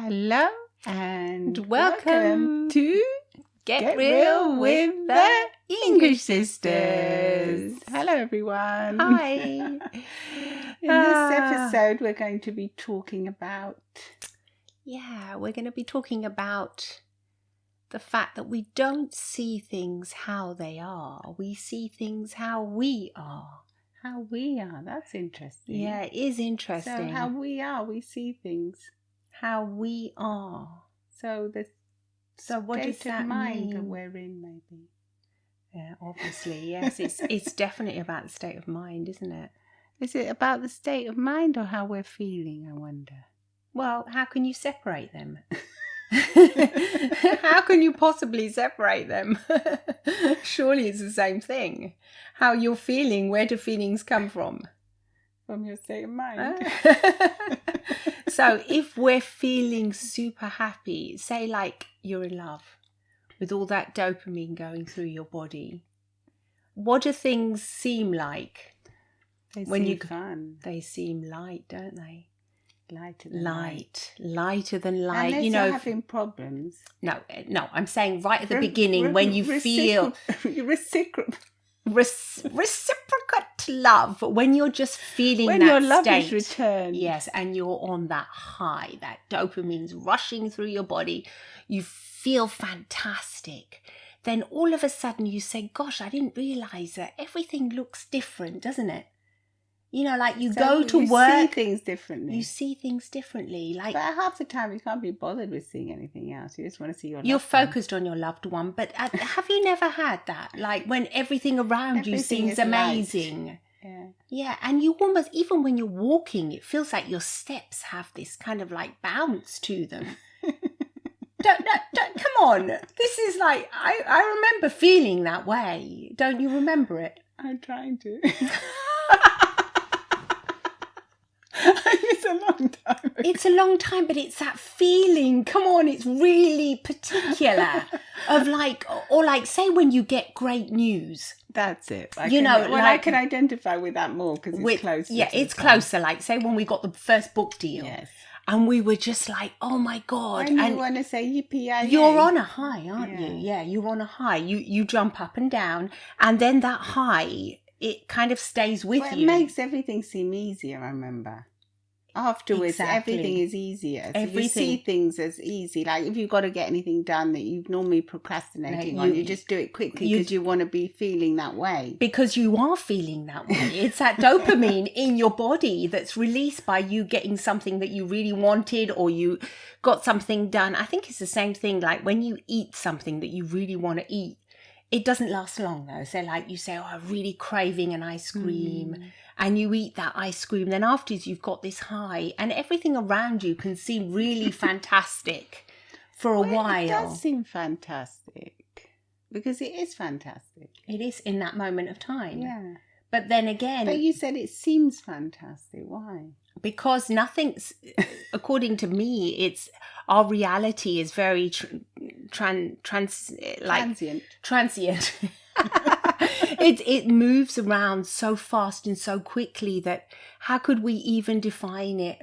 Hello and welcome to Get Real with the English Sisters. Hello everyone. Hi. In this episode we're going to be talking about... we're going to be talking about the fact that we don't see things how they are. We see things how we are. How we are, that's interesting. Yeah, it is interesting. So how we are, we see things. How we are. So the what does state that of mind mean? that we're in, maybe. Yeah, obviously, yes. It's definitely about the state of mind, isn't it? Is it about the state of mind or how we're feeling, I wonder? Well, how can you separate them? How can you possibly separate them? Surely it's the same thing. How you're feeling, where do feelings come from? From your state of mind. So if we're feeling super happy, say like you're in love, with all that dopamine going through your body, what do things seem like? They when seem fun. They seem light, don't they? Lighter than light. Lighter than light. Unless you're having problems. No, I'm saying right at the beginning when you feel reciprocate love, when you're just feeling when that your love state, is returned. Yes, and you're on that high, that dopamine's rushing through your body, you feel fantastic. Then all of a sudden you say, gosh, I didn't realise that everything looks different, doesn't it? You know, like you go to work. You see things differently. You see things differently. Like, but half the time you can't be bothered with seeing anything else. You just want to see your loved You're one. focused on your loved one. But have you never had that? Like when everything around you seems amazing. Light. Yeah. Yeah, and you almost, even when you're walking, it feels like your steps have this kind of like bounce to them. Don't, come on. This is like, I remember feeling that way. Don't you remember it? I'm trying to. It's a long time ago. It's a long time, but it's that feeling. Come on, it's really particular. Of like, or like, say when you get great news. That's it. I can identify with that more because it's closer. Yeah, it's closer. Like, say when we got the first book deal. Yes. And we were just like, oh my God. And you want to say yippee-yay. You're on a high, aren't you? Yeah, you're on a high. You jump up and down. And then that high, it kind of stays with you. It makes everything seem easier, I remember. Afterwards, everything is easier. So you see things as easy. Like if you've got to get anything done that you've normally procrastinating on, you just do it quickly because you want to be feeling that way. Because you are feeling that way. It's that dopamine in your body that's released by you getting something that you really wanted or you got something done. I think it's the same thing like when you eat something that you really want to eat. It doesn't last long though. So like you say, oh, I'm really craving an ice cream. And you eat that ice cream. Then afterwards you've got this high and everything around you can seem really fantastic for a while. It does seem fantastic. Because it is fantastic. It is in that moment of time. Yeah. But then again... But you said it seems fantastic. Why? Because nothing's... according to me, it's... Our reality is very transient. It moves around so fast and so quickly that how could we even define it,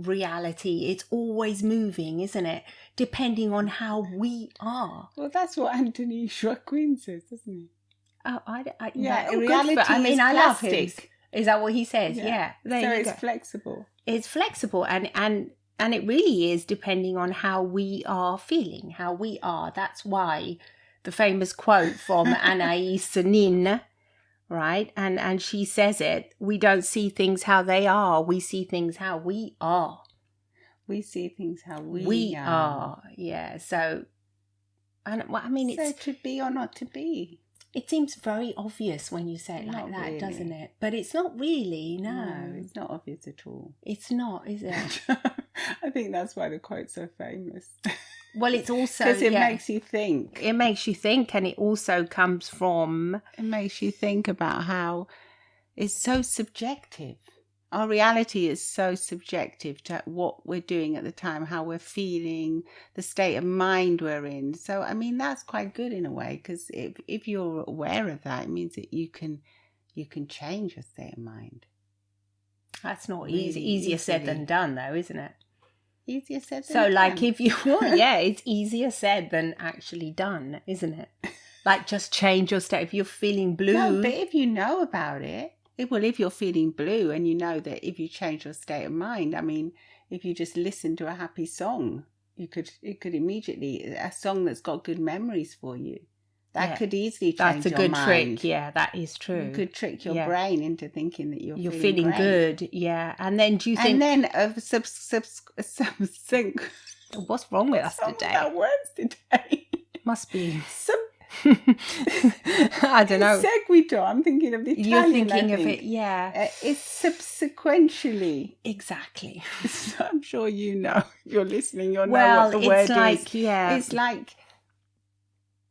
reality? It's always moving, isn't it? Depending on how we are. Well, that's what Anthony Jacquin says, doesn't he? Oh, reality is I love him. plastic. Is that what he says? Yeah. It's flexible. It's flexible and it really is depending on how we are feeling, how we are. That's why the famous quote from Anais Nin, right? And she says it, we don't see things how they are. We see things how we are. We see things how we are. Yeah. So, it's to be or not to be. It seems very obvious when you say it like that, really. Doesn't it? But it's not really, no. It's not obvious at all. It's not, is it? I think that's why the quote's so famous. Well, it's also... Because it makes you think. It makes you think, and it also comes from... It makes you think about how it's so subjective. Our reality is so subjective to what we're doing at the time, how we're feeling, the state of mind we're in. So, that's quite good in a way, because if you're aware of that, it means that you can change your state of mind. That's not easy. Easier said than done, though, isn't it? Easier said than So, done. like, if you want, yeah, it's easier said than actually done, isn't it? Like, just change your state. If you're feeling blue. No, but if you know about it, if you're feeling blue and you know that if you change your state of mind, I mean, if you just listen to a happy song, it could immediately, a song that's got good memories for you. That could easily change That's a your good mind. trick. Yeah, that is true. You could trick your brain into thinking that you're feeling great. good. Yeah. And then do you think... And then what's wrong with us today? What's words today? Must be... I don't know. Seguito. I'm thinking of the Italian. You're thinking of it, yeah. It's subsequently. Exactly. I'm sure you know. If you're listening, you'll know what the word is. It's like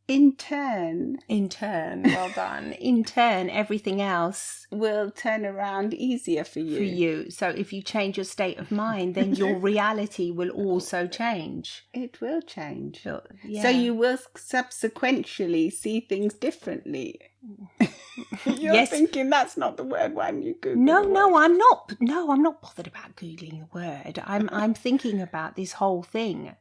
in turn. Well done. In turn, everything else will turn around easier for you. So if you change your state of mind, then your reality will also change. It will change. So you will subsequently see things differently. You're thinking that's not the word when you Google. No, I'm not. No, I'm not bothered about Googling the word. I'm thinking about this whole thing.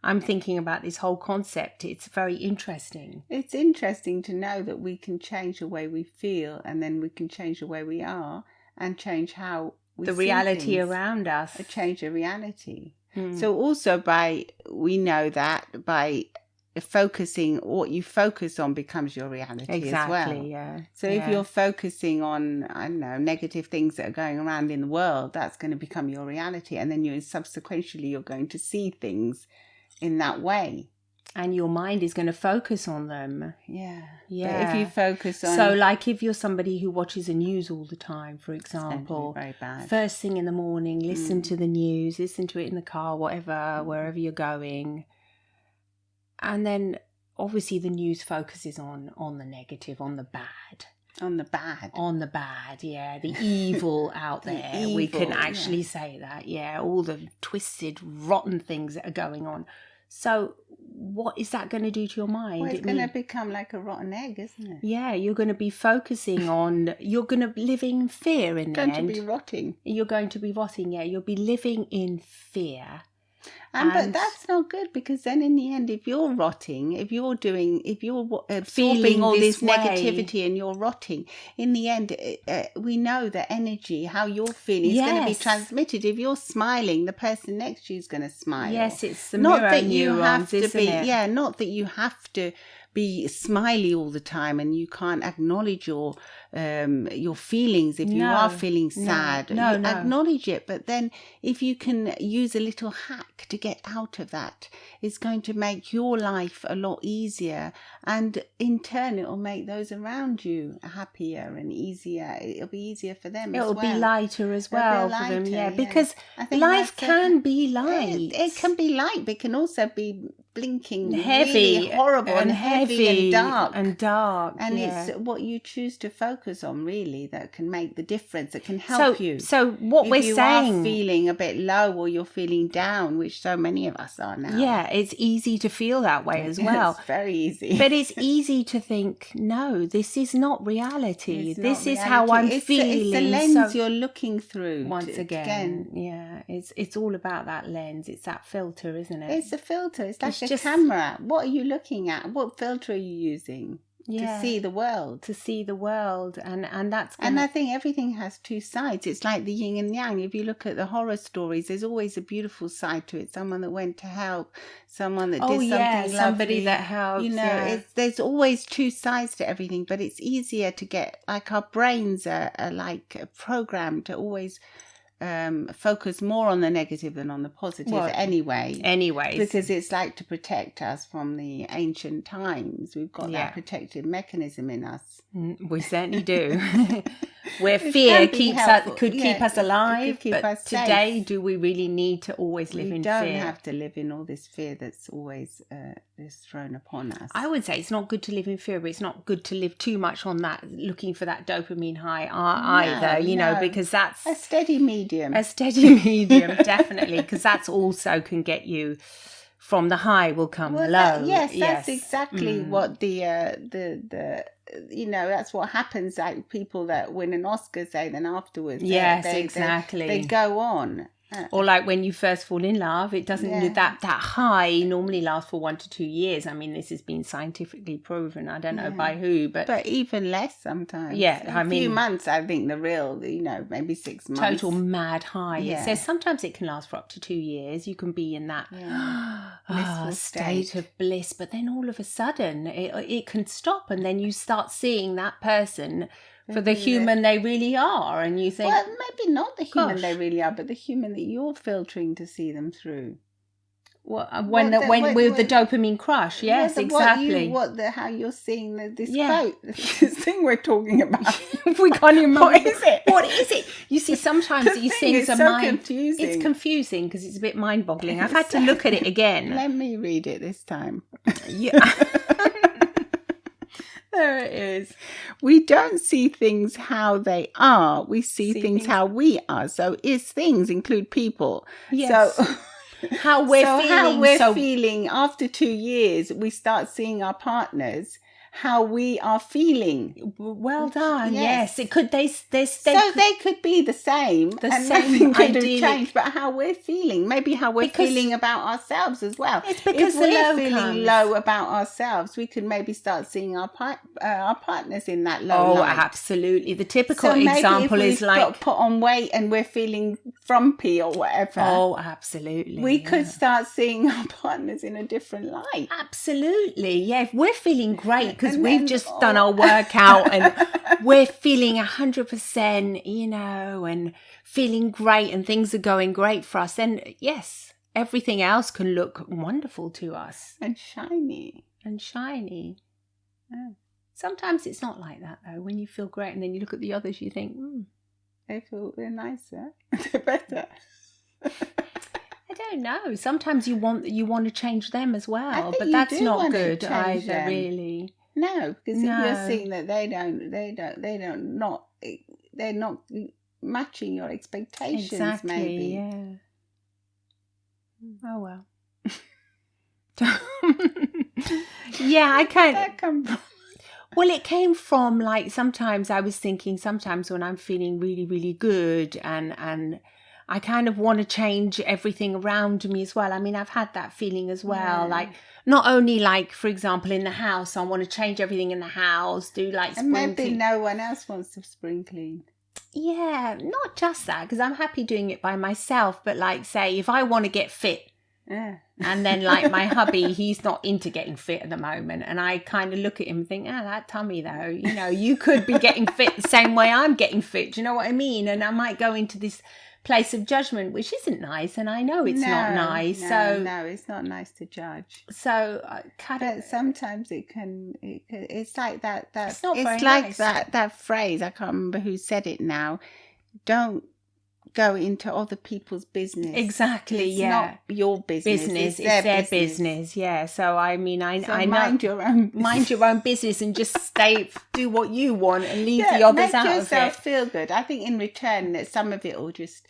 I'm thinking about this whole concept. It's very interesting. It's interesting to know that we can change the way we feel, and then we can change the way we are, and change how we see the reality things. Around us. Change the reality. So also we know that by focusing, what you focus on becomes your reality as well. Yeah. So if you're focusing on, I don't know, negative things that are going around in the world, that's going to become your reality, and then subsequently you're going to see things in that way, and your mind is going to focus on them. Yeah. But if you focus on, so like if you're somebody who watches the news all the time, for example, very bad. First thing in the morning, listen to the news, listen to it in the car, whatever, wherever you're going, and then obviously the news focuses on the negative, on the bad. On the bad, yeah. The evil out there. Evil, we can actually say that, yeah. All the twisted, rotten things that are going on. So what is that going to do to your mind? Well, it's going to become like a rotten egg, isn't it? Yeah, you're going to be focusing on, you're going to live in fear in the end. You're going to be rotting. You're going to be rotting, yeah. You'll be living in fear. But that's not good, because then in the end, if you're rotting, if you're absorbing feeling all this way, negativity and you're rotting, in the end, we know that energy, how you're feeling, is going to be transmitted. If you're smiling, the person next to you is going to smile. Yes, it's the mirror neurons, isn't it? Yeah, not that you have to be smiley all the time and you can't acknowledge your feelings if you are feeling sad. No. Acknowledge it, but then if you can use a little hack to get out of that, it's going to make your life a lot easier, and in turn it will make those around you happier and easier. It'll be easier for them as well. It'll be lighter as well for them, yeah. Because life can be light. It can be light, but it can also be blinking, heavy, really horrible and heavy and dark. And yeah. It's what you choose to focus on, really, that can make the difference, that can help you. So what we're saying... If you are feeling a bit low or you're feeling down, which so many of us are now. Yeah, it's easy to feel that way as well. It's very easy. But it's easy to think, no, this is not reality. This is how I'm feeling. It's the lens you're looking through. Once again, yeah, it's all about that lens. It's that filter, isn't it? It's a filter. It's like a camera. What are you looking at? What filter are you using? To see the world. And that's and I think everything has two sides. It's like the yin and yang. If you look at the horror stories, there's always a beautiful side to it. Someone that went to help, someone that did something lovely. Somebody that helps. You know, there's always two sides to everything, but it's easier to get, like, our brains are like programmed to always focus more on the negative than on the positive. Anyways, because it's like to protect us from the ancient times. We've got that protective mechanism in us. We certainly do. Where fear keep us alive, but us today, do we really need to always live in fear? We don't have to live in all this fear that's always is thrown upon us. I would say it's not good to live in fear, but it's not good to live too much on that, looking for that dopamine high either, you know, because that's... A steady medium, definitely, because that's also can get you... From the high will come the low. That's exactly what the you know, that's what happens. Like people that win an Oscar say, then afterwards, exactly, they go on. Or like when you first fall in love, it doesn't Yeah. that high normally lasts for 1 to 2 years. I mean, this has been scientifically proven. I don't know by who, But even less sometimes. Yeah, a few months, I think the real, maybe 6 months. total mad high. Yeah. It says sometimes it can last for up to 2 years. You can be in that Blissful state of bliss, but then all of a sudden it can stop, and then you start seeing that person for the human they really are, and you think, well, maybe not the human gosh. they really are, but the human that you're filtering to see them through. with the dopamine crush, yes, exactly. How you're seeing this Yeah. quote, this thing we're talking about. We can't even remember. What is it? What is it? You see, sometimes these things are confusing. It's confusing because it's a bit mind-boggling. I've had to look at it again. Let me read it this time. Yeah. There it is. We don't see things how they are. We see things how we are. So things include people. Yes. So how we're feeling after 2 years, we start seeing our partners how we are feeling. Well done. Yes. Yes. It could. They could be the same. Nothing could have changed, but how we're feeling, maybe how we're feeling about ourselves as well. It's because if we're low feeling comes. low about ourselves, we could maybe start seeing our partners in that low light. Absolutely. The typical So maybe example if is like put on weight and we're feeling frumpy or whatever. Oh, absolutely. We could start seeing our partners in a different light. Absolutely. Yeah. If we're feeling great because we've just done our workout and we're feeling 100%, and feeling great and things are going great for us, then yes, everything else can look wonderful to us. And shiny. Yeah. Sometimes it's not like that though. When you feel great and then you look at the others, you think, they're nicer. They're better. I don't know. Sometimes you want to change them as well, but you that's do not want to good change either, them. really. No, because if you're seeing that they're not matching your expectations, Exactly, maybe. Yeah. Oh well. Yeah, I can't. Where'd that come from? Well, it came from like sometimes I was thinking sometimes when I'm feeling really, really good and I kind of want to change everything around me as well. I mean, I've had that feeling as well. Like not only like, for example, in the house, I want to change everything in the house, do like And maybe sprinkling. no one else wants to spring clean. Yeah, not just that, because I'm happy doing it by myself. But like, say, if I want to get fit, Yeah. and then like my hubby, he's not into getting fit at the moment. And I kind of look at him and think, that tummy though, you could be getting fit the same way I'm getting fit. Do you know what I mean? And I might go into this place of judgment, which isn't nice. And I know it's not nice. No, it's not nice to judge. So But sometimes it's like that. It's not very like nice. that phrase. I can't remember who said it now. Don't go into other people's business. Exactly. It's yeah. not your business. It's their business. Yeah. So I mean, I know. Mind your own. Mind your own business and just do what you want and leave the others out of it. Make yourself feel good. I think in return that some of it will just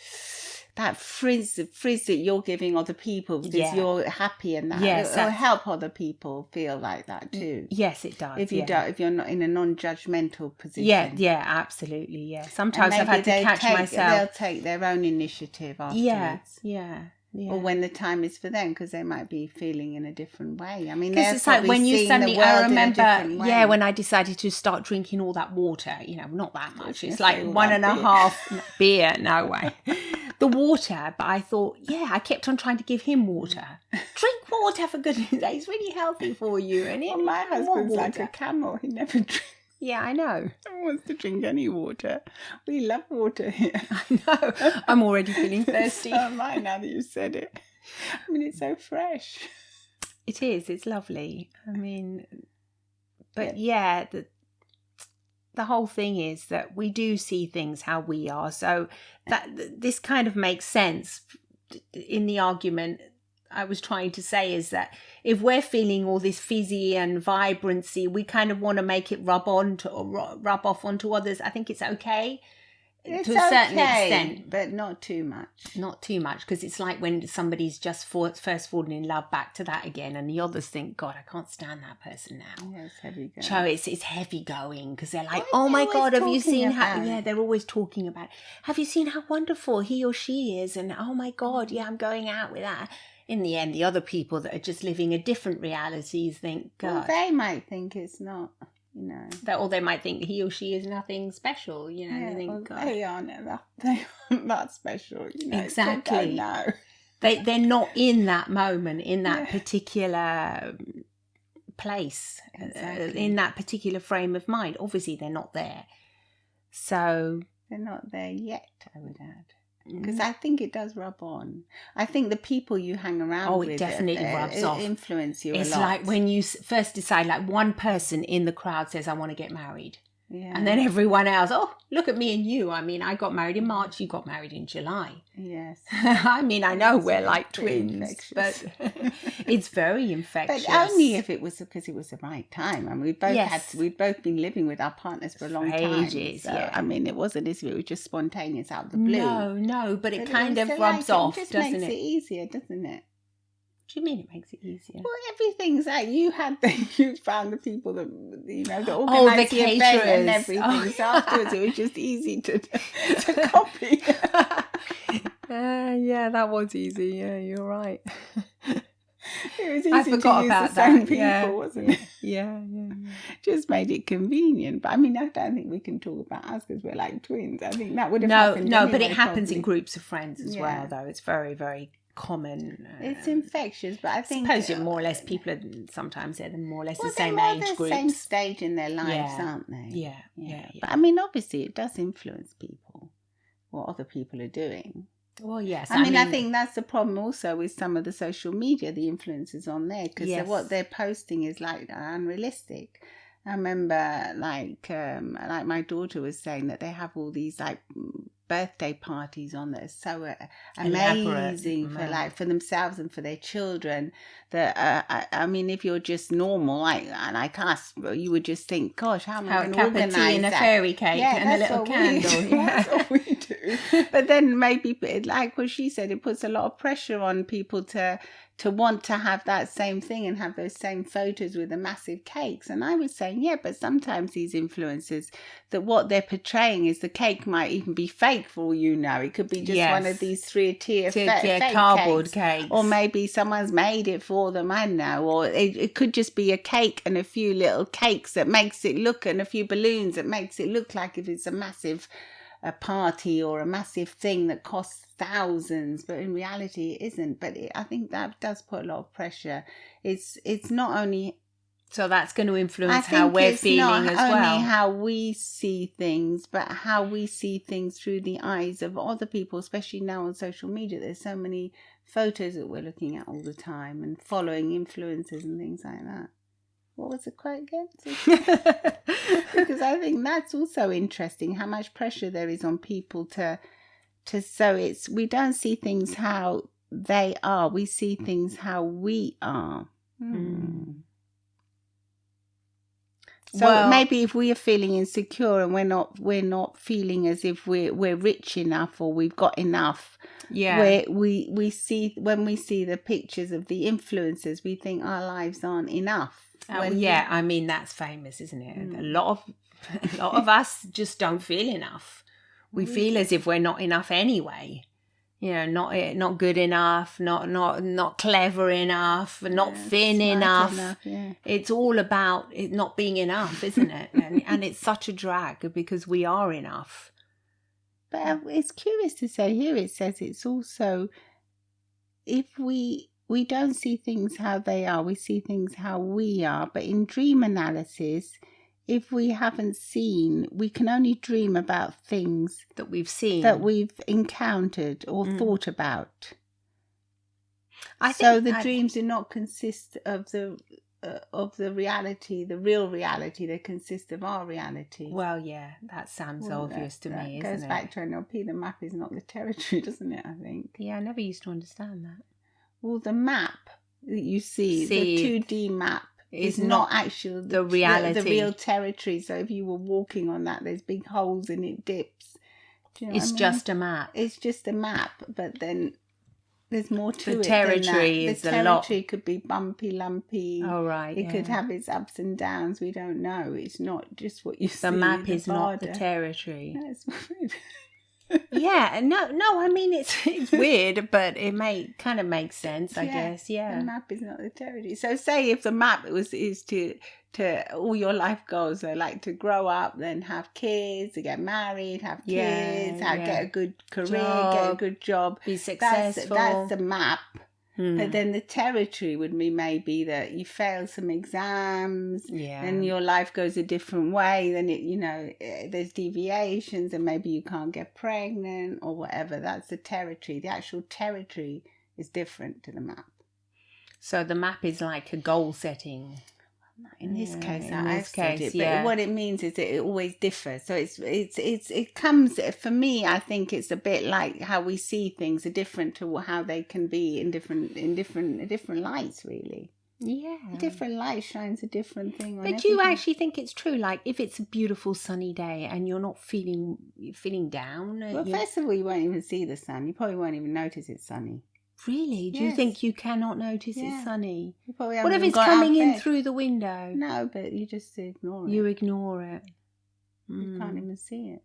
that frizz that you're giving other people because you're happy and that it'll help other people feel like that too. Yes, it does. If you're not in a non-judgmental position. Yeah, absolutely. Yeah. Sometimes I've had to catch myself. They'll take their own initiative afterwards. Yeah. Or when the time is for them, because they might be feeling in a different way. I mean, because it's like when you suddenly, I remember, when I decided to start drinking all that water, not that much. It's like 1.5 beer. No way. The water, but I thought, I kept on trying to give him water. Drink water for goodness sake. It's really healthy for you. And my husband's like a camel. He never drinks. Yeah, I know. No one wants to drink any water. We love water here. I know. I'm already feeling thirsty. So am I now that you said it. I mean, it's so fresh. It is. It's lovely. I mean, but the whole thing is that we do see things how we are. So that this kind of makes sense in the argument I was trying to say is that if we're feeling all this fizzy and vibrancy, we kind of want to make it rub off onto others. I think it's okay. It's to a certain okay, extent. but not too much. Not too much, because it's like when somebody's just first fallen in love, back to that again, and the others think, God, I can't stand that person now. Yeah, it's heavy going. So it's heavy going, because they're like, Why are oh they my always God, have you talking seen how? about Yeah, it? they're always talking about it. Have you seen how wonderful he or she is? And oh my God, yeah, I'm going out with that. In the end, the other people that are just living a different realities think, Well, God, they might think it's not, you know. or they might think he or she is nothing special, you know. Yeah, They think, well, God, they aren't that special, you know. exactly. They don't know. They're not in that moment, in that Yeah. particular place, Exactly. in that particular frame of mind. Obviously, they're not there. So They're not there yet, I would add. Because I think it does rub on. I think the people you hang around with, it definitely rubs off. Influence you a lot. It's like when you first decide, like one person in the crowd says, I want to get married. Yeah. And then everyone else, oh, look at me and you. I mean, I got married in March, you got married in July. Yes. I mean, I know we're like pretty twins, infectious. but it's very infectious. But only if it was because it was the right time. And we'd both been living with our partners for a long time. Ages, so, yeah. I mean, it wasn't as if it was just spontaneous out of the blue. No, but it kind of was rubs like, off, it just doesn't makes it? it easier, doesn't it? What do you mean it makes it easier? Well, everything's like you found the people that, you know, that the organised the event caterers. and everything. Oh. So afterwards it was just easy to copy. Yeah, that was easy. Yeah, you're right. It was easy I forgot to use about the same that. people, wasn't it? Yeah. Just made it convenient. But I mean, I don't think we can talk about us because we're like twins. I think that would have happened No, anyway, but it happens probably. in groups of friends as Yeah. well, though. It's very, very common. It's infectious, but I think... suppose you're more or less, people are sometimes they're more or less the same they're age the groups. same stage in their lives, Yeah. aren't they? Yeah. But I mean, obviously, it does influence people, what other people are doing. Well, yes. I mean, I think that's the problem also with some of the social media, the influences on there, because what they're posting is like unrealistic. I remember like my daughter was saying that they have all these like birthday parties on that are so amazing for themselves and for their children that I mean, if you're just normal like us, you would just think, gosh, how am I going to organise tea and a fairy cake and a little candle. That's what we do. But then maybe, like what she said, it puts a lot of pressure on people to want to have that same thing and have those same photos with the massive cakes. And I was saying, yeah, but sometimes these influencers, that what they're portraying is the cake might even be fake for all you know. It could be just one of these three-tier fake cardboard cakes. Or maybe someone's made it for them, I don't know. Or it could just be a cake and a few little cakes that makes it look, and a few balloons that makes it look like if it's a massive a party or a massive thing that costs thousands, but in reality it isn't. But I think that does put a lot of pressure. It's not only... So that's going to influence how we're feeling as well. Not only how we see things, but how we see things through the eyes of other people, especially now on social media. There's so many photos that we're looking at all the time and following influencers and things like that. What was the quote again? Because I think that's also interesting, how much pressure there is on people so we don't see things how they are, we see things how we are. So maybe if we are feeling insecure and we're not feeling as if we're rich enough or we've got enough. Yeah. We see, when we see the pictures of the influencers, we think our lives aren't enough. I mean, that's famous, isn't it? A lot of us just don't feel enough. We feel as if we're not enough anyway. You know, not good enough, not clever enough, not thin enough. Yeah. It's all about it not being enough, isn't it? and it's such a drag because we are enough. But it's curious to say here, it says it's also, if we don't see things how they are, we see things how we are. But in dream analysis, if we haven't seen, we can only dream about things that we've seen, that we've encountered or thought about. The dreams do not consist of the reality, the real reality. They consist of our reality. Well, yeah, that sounds obvious to me, isn't it? Goes back to NLP. The map is not the territory, doesn't it? I think. Yeah, I never used to understand that. Well, the map that you see, the 2D map, is not actually the reality, the real territory. So if you were walking on that, there's big holes and it dips. Do you know It's what I mean? just a map. It's just a map, but then there's more to The it territory than that. is The a lot. territory could be bumpy, lumpy. Oh, right. It could have its ups and downs. We don't know. It's not just what you see. The map is not border. the territory. That's weird. Yeah, no. I mean, it's weird, but it kind of makes sense, I guess. Yeah. The map is not the territory. So, say if the map is to all your life goals are like to grow up, then have kids, to get married, have kids, get a good career, get a good job, be successful. That's the map. But then the territory would be maybe that you fail some exams, then your life goes a different way, then there's deviations and maybe you can't get pregnant or whatever. That's the territory. The actual territory is different to the map. So the map is like a goal setting. In this case, but what it means is that it always differs. So it comes, for me, I think it's a bit like how we see things are different to how they can be in different lights, really. Yeah. A different light shines a different thing on But do you actually think it's true? Like if it's a beautiful sunny day and you're not feeling down? Well, first of all, you won't even see the sun. You probably won't even notice it's sunny. Really? Do you think you cannot notice it's sunny? What if it's coming in through the window? No, but you just ignore it. You ignore it. You can't even see it.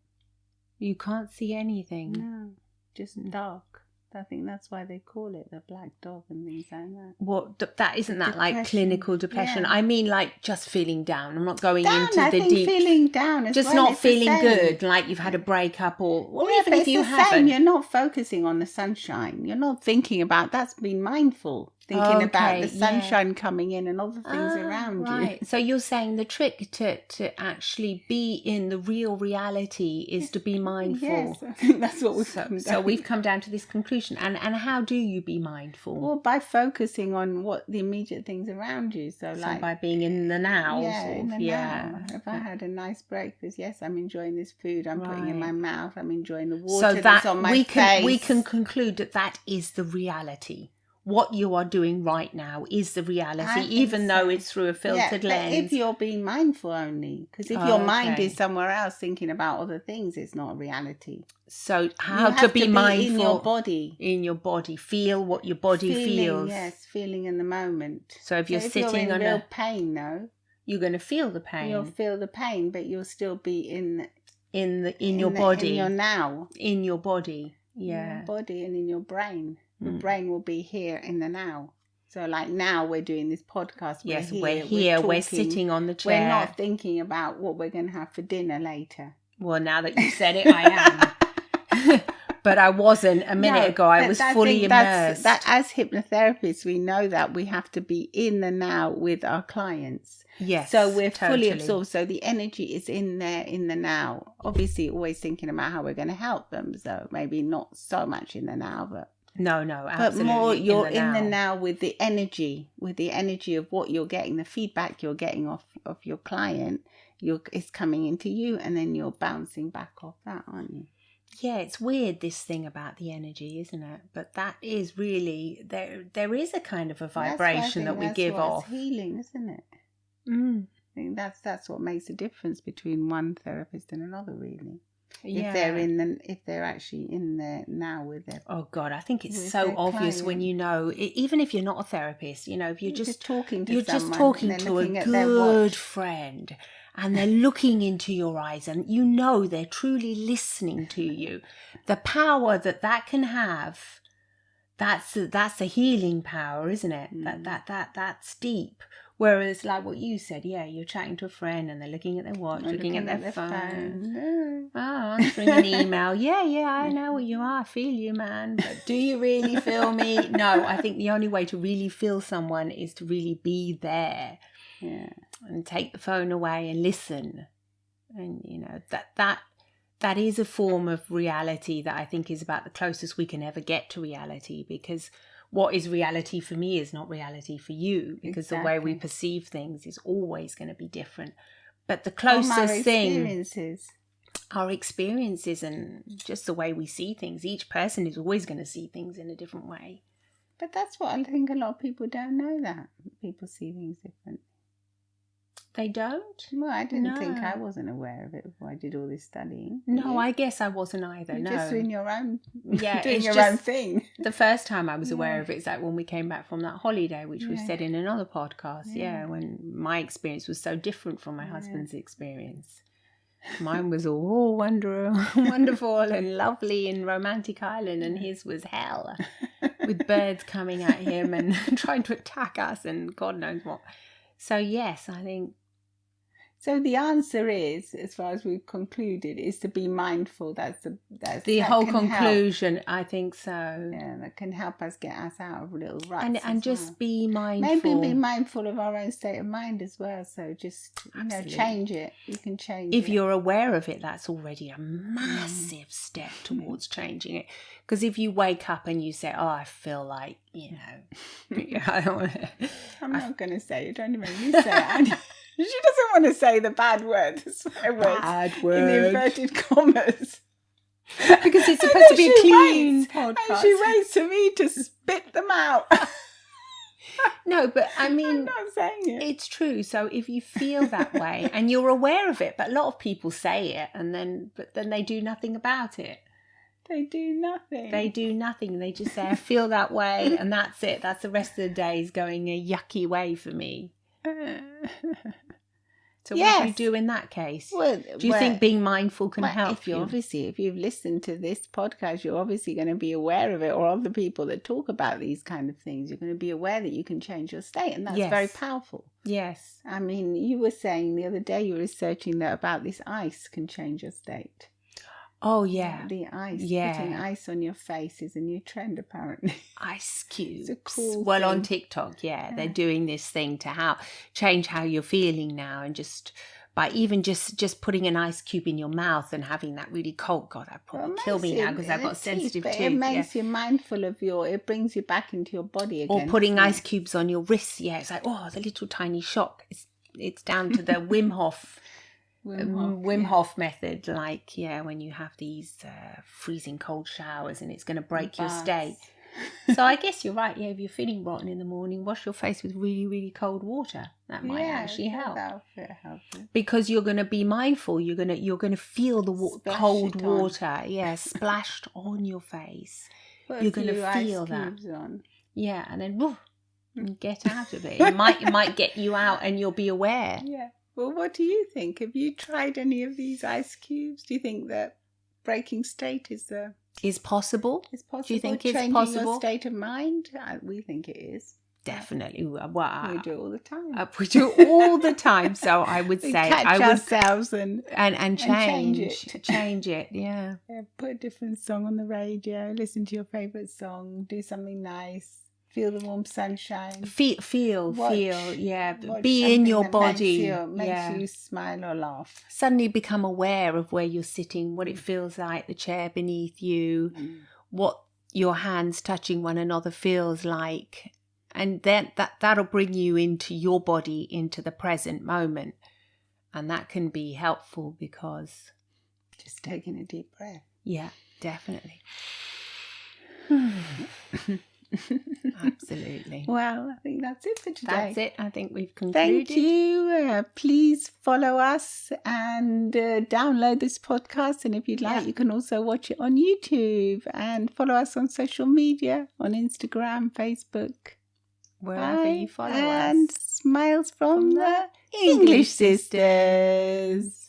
You can't see anything? No, just dark. I think that's why they call it the black dog and things like that. What? That isn't that like clinical depression? Yeah. I mean, like just feeling down. I'm not going into I the think deep. Feeling down, just well, not feeling good, like you've had a breakup, or even if you haven't. Same. You're not focusing on the sunshine. You're not thinking about that's being mindful. Thinking about the sunshine coming in and all the things around you. So you're saying the trick to actually be in the real reality is to be mindful. Yes, I think that's what we've come down. So we've come down to this conclusion. And how do you be mindful? Well, by focusing on what the immediate things around you. So like by being in the now. Now. If I had a nice breakfast, yes, I'm enjoying this food I'm putting in my mouth. I'm enjoying the water that's on my face. We can conclude that is the reality. What you are doing right now is the reality, even though it's through a filtered lens. If you're being mindful only, because if your mind is somewhere else thinking about other things, it's not reality. So how to be mindful in your body? In your body, feel what your body feels. Yes, feeling in the moment. So if you're sitting on real pain, you're going to feel the pain. You'll feel the pain, but you'll still be in your body, in your now, in your body, in your body and in your brain. The brain will be here in the now. So like now we're doing this podcast. We're here. We're sitting on the chair. We're not thinking about what we're going to have for dinner later. Well, now that you said it, I am. But I wasn't a minute ago. I was fully immersed. That as hypnotherapists, we know that we have to be in the now with our clients. Yes. So we're fully absorbed. So the energy is in there in the now. Obviously, always thinking about how we're going to help them. So maybe not so much in the now, but. No, absolutely. But more you're in the now with the energy of what you're getting, the feedback you're getting of your client, it's coming into you and then you're bouncing back off that, aren't you? Yeah, it's weird, this thing about the energy, isn't it? But that is really, there is a kind of a vibration that we give off. It's healing, isn't it? I think that's what makes the difference between one therapist and another, really. Yeah. If they're actually in there now with their. Oh God, I think it's so obvious when you know, even if you're not a therapist, if you're just talking to a good friend, and they're looking into your eyes, and they're truly listening to you. The power that can have, that's a healing power, isn't it? That's deep. Whereas, like what you said, you're chatting to a friend and they're looking at their watch, looking at their phone. Answering an email. I know what you are. I feel you, man. But do you really feel me? No, I think the only way to really feel someone is to really be there. Yeah. And take the phone away and listen. And, that is a form of reality that I think is about the closest we can ever get to reality, because what is reality for me is not reality for you, because the way we perceive things is always going to be different. But the closest thing, our experiences and just the way we see things, each person is always going to see things in a different way. But that's what I think a lot of people don't know, that people see things different. They don't? Well, I didn't think No. I wasn't aware of it before I did all this studying. No, You? I guess I wasn't either. You're No. just doing your own, Yeah, doing it's your just- own thing. The first time I was aware Yeah. of it is like when we came back from that holiday, which we've Yeah. said in another podcast. Yeah. Yeah, when my experience was so different from my Yeah. husband's experience. Mine was all wonderful and lovely in romantic island, and his was hell with birds coming at him and trying to attack us and God knows what. So yes, I think So the answer is, as far as we've concluded, is to be mindful. That's the that whole can help. conclusion. I think so. Yeah, that can help us get us out of little ruts. And as just well. be mindful. Maybe be mindful of our own state of mind as well. So just Absolutely. change it. You can change it. If you're aware of it, that's already a massive step towards changing it. Because if you wake up and you say, "Oh, I feel like, I don't want to," I'm not going to say it. Don't make me say it. She doesn't want to say the bad word, the swear words, Bad in word. inverted commas. Because it's supposed to be a She clean waits, podcast. And she waits for me to spit them out. No, but I I'm mean, not saying it. it's true. So if you feel that way and you're aware of it, but a lot of people say it but then they do nothing about it. They do nothing. They do nothing. They just say, I feel that way, and that's it. That's the rest of the day is going a yucky way for me. So what do you do in that case? Well, Do you think being mindful can help if you? if you've listened to this podcast, you're obviously going to be aware of it, or other people that talk about these kind of things. You're going to be aware that you can change your state, and that's Yes. very powerful. Yes. I mean, you were saying the other day you were researching that about this ice can change your state. Oh, yeah. The ice. Yeah. Putting ice on your face is a new trend, apparently. Ice cubes. It's a cool well, on thing. TikTok, they're doing this thing to change how you're feeling now, and just by even just putting an ice cube in your mouth and having that really cold. God, that'd probably kill me now because I've got sensitive teeth. It makes you mindful of it brings you back into your body again. Or putting ice cubes on your wrists. Yeah, it's like, oh, the little tiny shock. It's down to the Wim Hof. Wim Hof method, like when you have these freezing cold showers and it's going to break your state. So I guess you're right. If you're feeling rotten in the morning, wash your face with really, really cold water. That might actually help. That'll help you. Because you're going to be mindful. You're going to feel the cold water, splashed on your face. You're going to feel that. On. Yeah, and then get out of it. It might get you out, and you'll be aware. Yeah. Well, what do you think? Have you tried any of these ice cubes? Do you think that breaking state is possible? Is possible? Do you think it's changing possible? your state of mind? We think it is. Definitely. Well, we do it all the time. We do it all the time. So I would say catch ourselves and change it. Change it. Yeah. Put a different song on the radio. Listen to your favourite song. Do something nice. Feel the warm sunshine. Feel. Yeah. Watch Be in your that body. Makes you smile or laugh. Suddenly become aware of where you're sitting, what it feels like, the chair beneath you, what your hands touching one another feels like. And then that'll bring you into your body, into the present moment. And that can be helpful because... Just taking a deep breath. Yeah, definitely. Absolutely. Well, I think that's it for today. That's it. I think we've concluded. Thank you. Please follow us and download this podcast. And if you'd like, you can also watch it on YouTube and follow us on social media, on Instagram, Facebook. Wherever you follow us. And smiles from the English sisters.